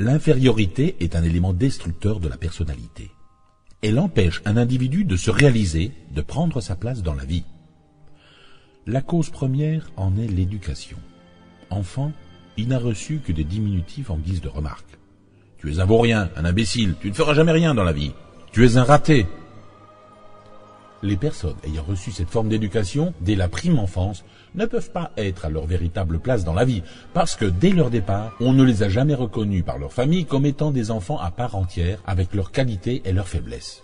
L'infériorité est un élément destructeur de la personnalité. Elle empêche un individu de se réaliser, de prendre sa place dans la vie. La cause première en est l'éducation. Enfant, il n'a reçu que des diminutifs en guise de remarque. Tu es un vaurien, un imbécile, tu ne feras jamais rien dans la vie. Tu es un raté. Les personnes ayant reçu cette forme d'éducation dès la prime enfance ne peuvent pas être à leur véritable place dans la vie, parce que dès leur départ, on ne les a jamais reconnus par leur famille comme étant des enfants à part entière, avec leurs qualités et leurs faiblesses.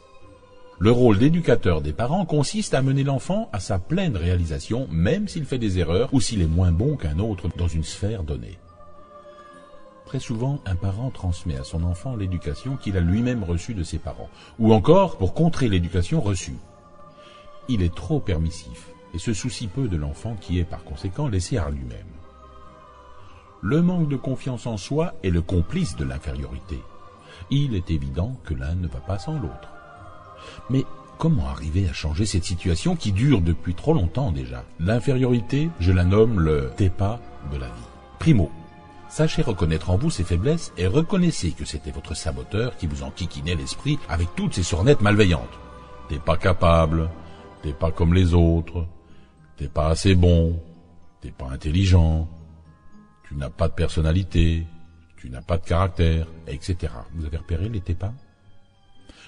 Le rôle d'éducateur des parents consiste à mener l'enfant à sa pleine réalisation, même s'il fait des erreurs ou s'il est moins bon qu'un autre dans une sphère donnée. Très souvent, un parent transmet à son enfant l'éducation qu'il a lui-même reçue de ses parents, ou encore pour contrer l'éducation reçue. Il est trop permissif et se soucie peu de l'enfant qui est par conséquent laissé à lui-même. Le manque de confiance en soi est le complice de l'infériorité. Il est évident que l'un ne va pas sans l'autre. Mais comment arriver à changer cette situation qui dure depuis trop longtemps déjà? L'infériorité, je la nomme le TEPA de la vie. Primo, sachez reconnaître en vous ses faiblesses et reconnaissez que c'était votre saboteur qui vous enquiquinait l'esprit avec toutes ses sornettes malveillantes. T'es pas capable, t'es pas comme les autres, t'es pas assez bon, t'es pas intelligent, tu n'as pas de personnalité, tu n'as pas de caractère, etc. Vous avez repéré les TEPA?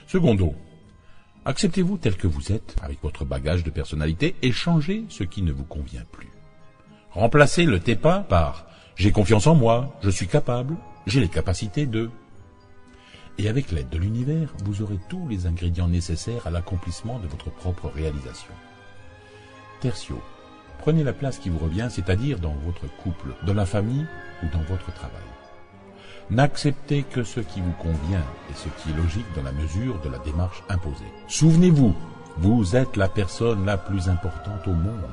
Secondo, acceptez-vous tel que vous êtes, avec votre bagage de personnalité, et changez ce qui ne vous convient plus. Remplacez le TEPA par « j'ai confiance en moi, je suis capable, j'ai les capacités de… » Et avec l'aide de l'univers, vous aurez tous les ingrédients nécessaires à l'accomplissement de votre propre réalisation. Tertio, prenez la place qui vous revient, c'est-à-dire dans votre couple, dans la famille ou dans votre travail. N'acceptez que ce qui vous convient et ce qui est logique dans la mesure de la démarche imposée. Souvenez-vous, vous êtes la personne la plus importante au monde.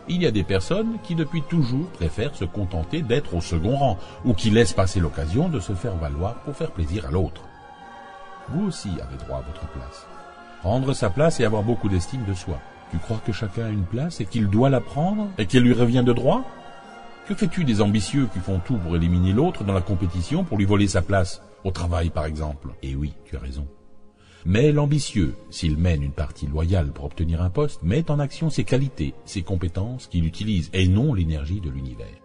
Il y a des personnes qui depuis toujours préfèrent se contenter d'être au second rang ou qui laissent passer l'occasion de se faire valoir pour faire plaisir à l'autre. Vous aussi avez droit à votre place. Prendre sa place et avoir beaucoup d'estime de soi. Tu crois que chacun a une place et qu'il doit la prendre et qu'elle lui revient de droit? Que fais-tu des ambitieux qui font tout pour éliminer l'autre dans la compétition pour lui voler sa place, au travail par exemple? Eh oui, tu as raison. Mais l'ambitieux, s'il mène une partie loyale pour obtenir un poste, met en action ses qualités, ses compétences qu'il utilise, et non l'énergie de l'univers.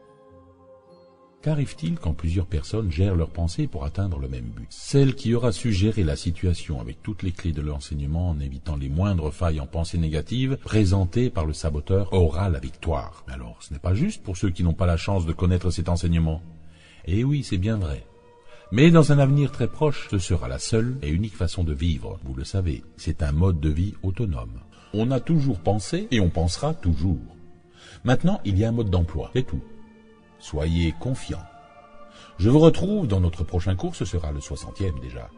Qu'arrive-t-il quand plusieurs personnes gèrent leurs pensées pour atteindre le même but? Celle qui aura su gérer la situation avec toutes les clés de l'enseignement en évitant les moindres failles en pensée négative présentées par le saboteur aura la victoire. Alors, ce n'est pas juste pour ceux qui n'ont pas la chance de connaître cet enseignement. Eh oui, c'est bien vrai. Mais dans un avenir très proche, ce sera la seule et unique façon de vivre. Vous le savez, c'est un mode de vie autonome. On a toujours pensé et on pensera toujours. Maintenant, il y a un mode d'emploi, c'est tout. Soyez confiants. Je vous retrouve dans notre prochain cours, ce sera le 60e déjà.